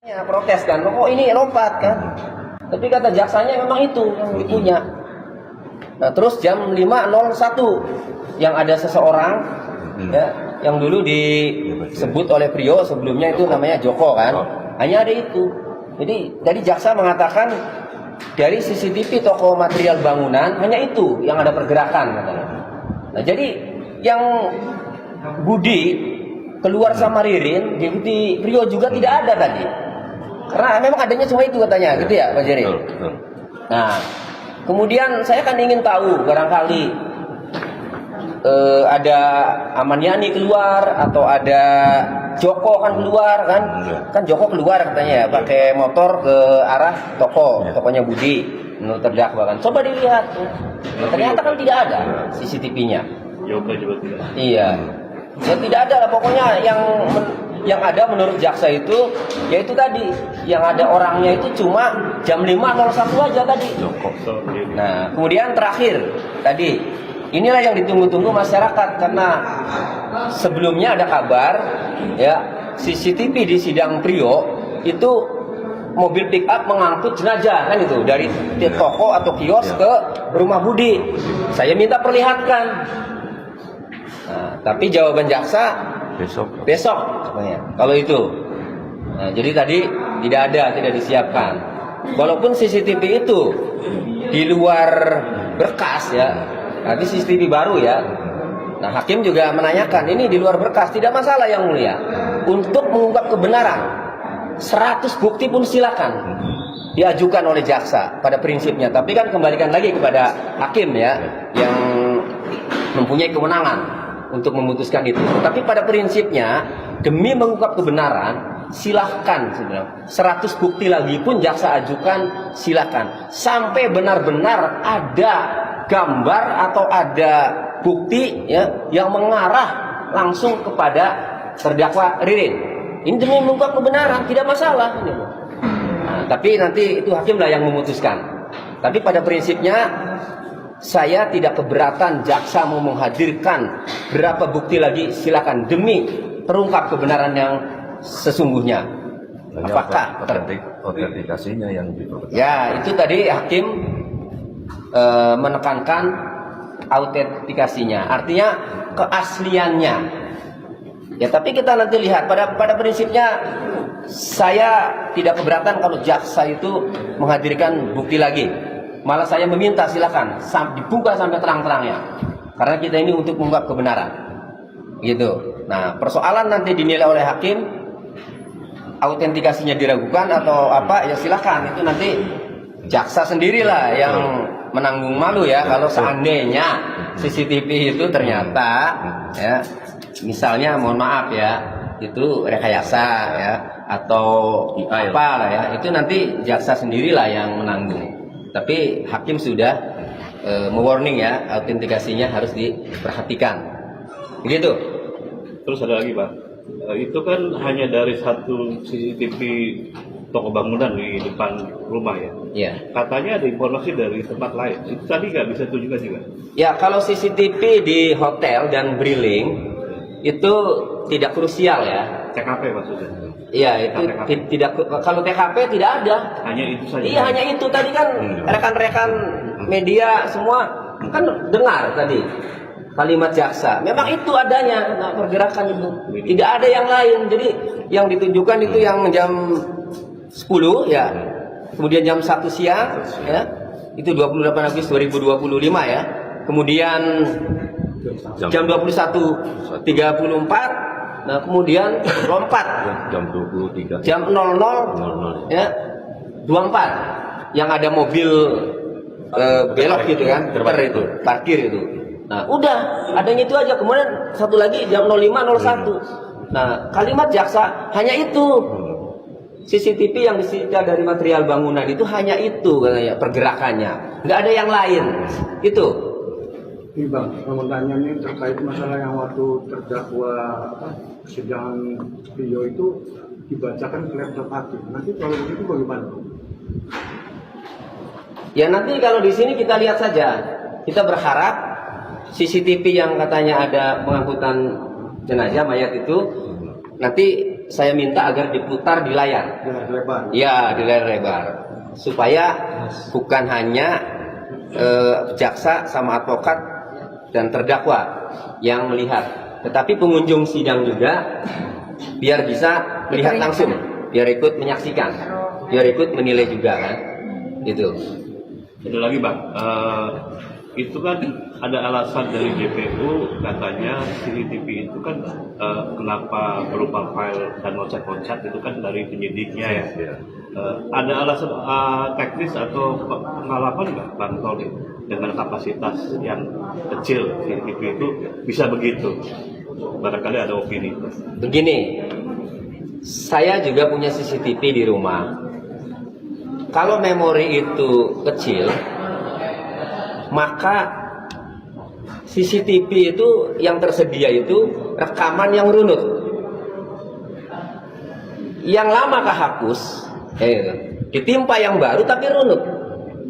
Ya, protes kan, kok ini lompat kan. Tapi kata jaksanya memang itu yang dipunya. Nah, terus jam 5.01 yang ada seseorang ya, yang dulu disebut oleh Prio sebelumnya itu namanya Joko kan. Hanya ada itu. Jadi tadi jaksa mengatakan dari CCTV toko material bangunan hanya itu yang ada pergerakan katanya. Nah, jadi yang Budi keluar sama Ririn diikuti Prio juga tidak ada tadi. Karena memang adanya cuma itu katanya, gitu ya Pak Jerry. Nah, kemudian saya kan ingin tahu barangkali ada Amaniani keluar atau ada Joko kan keluar kan? Kan Joko keluar katanya ya, pakai motor ke arah tokonya Budi menurut terdakwa kan. Coba dilihat. Nah, ternyata kan tidak ada CCTV-nya. Joko juga tidak. Iya. Ya tidak ada lah pokoknya yang ada menurut jaksa itu yaitu tadi yang ada orangnya itu cuma jam 5.01 aja tadi. Nah, kemudian terakhir tadi inilah yang ditunggu-tunggu masyarakat karena sebelumnya ada kabar ya CCTV di sidang Prio itu mobil pick up mengangkut jenazah kan itu dari toko atau kios ke rumah Budi. Saya minta perlihatkan. Nah, tapi jawaban jaksa besok katanya. Kalau itu, nah, jadi tadi tidak disiapkan. Walaupun CCTV itu di luar berkas ya, nanti CCTV baru ya. Nah, hakim juga menanyakan ini di luar berkas tidak masalah yang mulia. Untuk mengungkap kebenaran, 100 bukti pun silakan diajukan oleh jaksa pada prinsipnya. Tapi kan kembalikan lagi kepada hakim ya yang mempunyai kewenangan untuk memutuskan itu. Tapi pada prinsipnya demi mengungkap kebenaran silahkan 100 bukti lagi pun jaksa ajukan silahkan sampai benar-benar ada gambar atau ada bukti ya yang mengarah langsung kepada terdakwa Ririn. Ini demi mengungkap kebenaran tidak masalah. Nah, tapi nanti itu hakimlah yang memutuskan. Tapi pada prinsipnya saya tidak keberatan jaksa mau menghadirkan berapa bukti lagi silakan demi terungkap kebenaran yang sesungguhnya. Apakah autentikasinya yang diperlukan? Ya, itu tadi hakim menekankan autentikasinya, artinya keasliannya. Ya, tapi kita nanti lihat pada prinsipnya saya tidak keberatan kalau jaksa itu menghadirkan bukti lagi. Malah saya meminta silakan dibuka sampai terang-terangnya. Karena kita ini untuk mengungkap kebenaran. Gitu. Nah, persoalan nanti dinilai oleh hakim autentikasinya diragukan atau apa ya silakan itu nanti jaksa sendirilah yang menanggung malu ya kalau seandainya CCTV itu ternyata ya misalnya mohon maaf ya itu rekayasa ya atau apa lah ya itu nanti jaksa sendirilah yang menanggung. Tapi hakim sudah mewarning ya, autentikasinya harus diperhatikan. Begitu. Terus ada lagi Pak, itu kan hanya dari satu CCTV toko bangunan di depan rumah ya. Iya. Katanya ada informasi dari tempat lain. Itu tadi nggak bisa tunjukkan juga. Ya kalau CCTV di hotel dan Briling itu tidak krusial ya. TKP maksudnya. Iya itu tidak kalau TKP tidak ada. Hanya itu saja. Iya hanya itu tadi kan rekan-rekan media semua kan dengar tadi kalimat jaksa. Memang itu adanya nah, pergerakan itu. Tidak ada yang lain. Jadi yang ditunjukkan itu yang jam 10 ya. Kemudian jam 1 siang ya. Itu 28 Agustus 2025 ya. Kemudian jam 21.34 nah kemudian lompat jam 23 jam 00 ya 24 yang ada mobil belok gitu kan itu parkir itu. Nah udah adanya itu aja. Kemudian satu lagi jam 05.01 nah kalimat jaksa hanya itu CCTV yang disita dari material bangunan itu hanya itu katanya pergerakannya nggak ada yang lain itu. Ini Bang, mau tanya nih terkait masalah yang waktu terdakwa persidangan Prio itu dibacakan ke laptop hakim. Nanti kalau begitu bagaimana? Ya nanti kalau di sini kita lihat saja. Kita berharap CCTV yang katanya ada pengangkutan jenazah mayat itu nanti saya minta agar diputar di layar. Dengan lebar. Ya, di layar lebar. Supaya bukan hanya jaksa sama advokat dan terdakwa yang melihat, tetapi pengunjung sidang juga biar bisa melihat langsung, biar ikut menyaksikan, biar ikut menilai juga kan. Gitu. Ada lagi Bang, itu kan ada alasan dari JPU katanya CCTV itu kan kenapa berupa file dan loncat-loncat itu kan dari penyidiknya ya. Ada alasan teknis atau pengalaman nggak Bang Tony dengan kapasitas yang kecil CCTV itu bisa begitu? Barangkali ada opini. Begini, saya juga punya CCTV di rumah. Kalau memori itu kecil, maka CCTV itu yang tersedia itu rekaman yang runut. Yang lama kehapus, ditimpa yang baru tapi runut.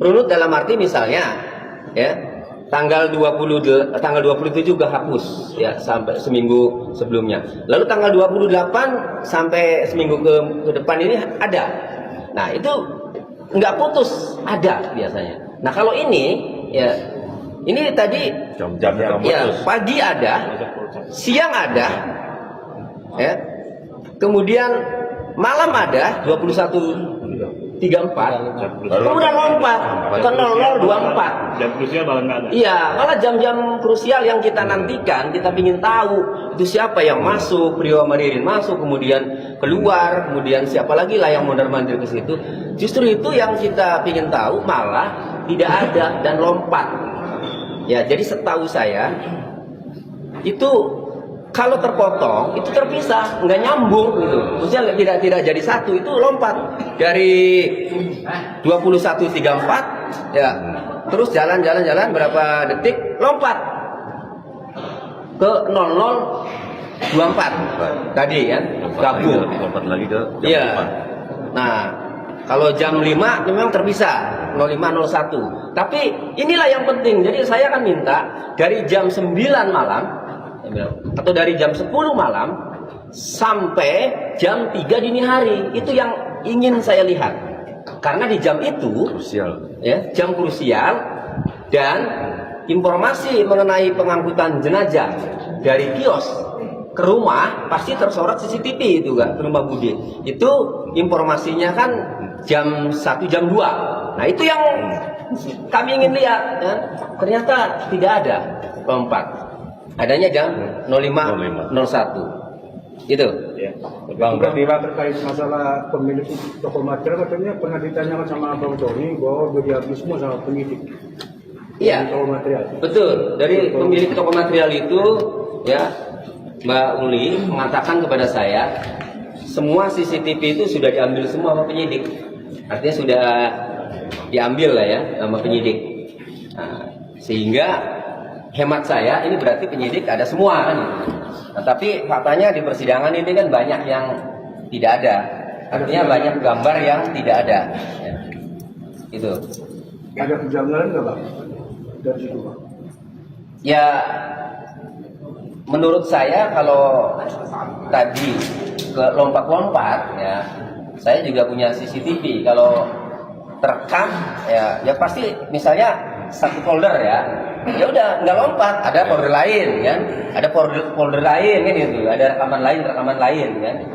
Runut dalam arti misalnya, ya, tanggal 27 juga hapus, ya, sampai seminggu sebelumnya. Lalu tanggal 28 sampai seminggu ke depan ini ada. Nah itu nggak putus, ada biasanya. Nah kalau ini, ya, ini tadi Jam-jam yang ya, putus. pagi ada, siang ada, ya, kemudian malam ada 21.34, kemudian lompat ke 00.24. Jam krusial malah nggak ada. Iya, malah jam-jam krusial yang kita nantikan, kita ingin tahu itu siapa yang masuk, Priyo Manirin masuk, kemudian keluar, kemudian siapa lagi lah yang mondar-mandir ke situ. Justru itu yang kita ingin tahu, malah tidak ada dan lompat. Ya, jadi setahu saya itu kalau terpotong itu terpisah, nggak nyambung gitu. Maksudnya tidak jadi satu, itu lompat dari 21.34 ya. Terus jalan berapa detik lompat ke 00.24 tadi kan, gabung. Lompat lagi ke jam Iya. 5. Nah, kalau jam 5 memang terpisah 05.01. Tapi inilah yang penting. Jadi saya akan minta dari jam 9 malam atau dari jam 10 malam sampai jam 3 dini hari. Itu yang ingin saya lihat. Karena di jam itu Krusial. ya, jam krusial, dan informasi mengenai pengangkutan jenazah dari kios ke rumah pasti tersorot CCTV itu kan, ke rumah Budi. Itu informasinya kan jam 1 jam 2. Nah itu yang kami ingin lihat ya. Ternyata tidak ada lompat, adanya jam 05.01 itu. Ya. Bang, terkait masalah pemilik toko material, katanya pernah ditanyakan sama Bang Tony bahwa udah dihapus semua sama penyidik. Iya, Toko material. betul. Dari pemilik toko material itu ya, Mbak Uli mengatakan kepada saya, semua CCTV itu sudah diambil semua sama penyidik. Artinya sudah diambil lah ya sama penyidik. Nah, sehingga hemat saya ini berarti penyidik ada semua kan. Nah, tapi faktanya di persidangan ini kan banyak yang tidak ada. Artinya banyak gambar yang tidak ada. Ya. Itu. Ada kejanggalan nggak Bang dari situ Bang? Ya, menurut saya kalau tadi ke lompat-lompat ya, saya juga punya CCTV. Kalau terekam ya pasti misalnya satu folder ya udah nggak lompat, ada folder lain kan, ada folder lain kan gitu, ada rekaman lain kan,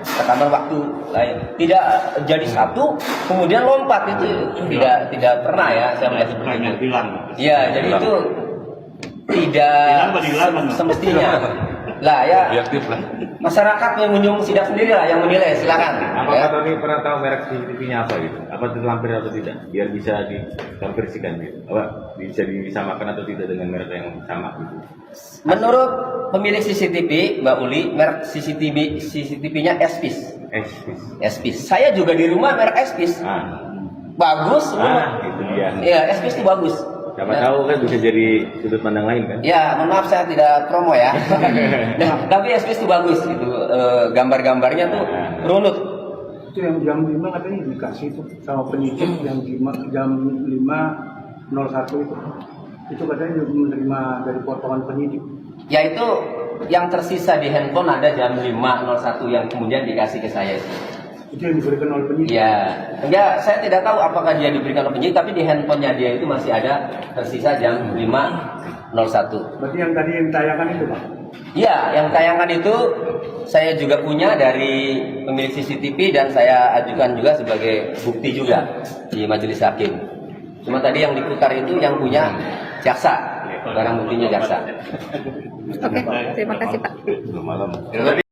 rekaman waktu lain, tidak jadi satu kemudian lompat, itu tidak pernah ya saya melihat seperti itu. Hilang. Iya, jadi itu tidak semestinya lah ya. Objektif lah. Masyarakat mengunjung sidang sendiri lah yang menilai, silakan. Apakah Ya. Tony pernah tahu merek CCTV-nya apa gitu? Apa itu lampir atau tidak? Biar bisa dikonversikan gitu. Apa bisa disamakan atau tidak dengan merek yang sama gitu? Menurut pemilik CCTV, Mbak Uli, merek CCTV-nya Espis. Espis. Saya juga di rumah merek Espis. Bagus. Itu dia. Iya, Espis itu bagus. Siapa Ya. tahu kan bisa jadi sudut pandang lain kan? Ya, mohon maaf saya tidak promo ya. Nah, tapi Espis itu bagus gitu. Gambar-gambarnya tuh runut. Itu yang jam 5 katanya dikasih itu sama penyidik yang jam 5.01 itu. Itu katanya menerima dari potongan penyidik. Ya itu yang tersisa di handphone ada jam 5.01 yang kemudian dikasih ke saya itu. Itu yang diberikan oleh penyidik. Ya, enggak, saya tidak tahu apakah dia diberikan oleh penyidik, tapi di handphonenya dia itu masih ada tersisa jam 5.01. Berarti yang tadi yang ditayangkan itu, Pak? Iya, yang tayangan itu saya juga punya dari pemilik CCTV dan saya ajukan juga sebagai bukti juga di majelis hakim. Cuma tadi yang diputar itu yang punya jaksa, barang buktinya jaksa. Oke, terima kasih Pak. Belum malam.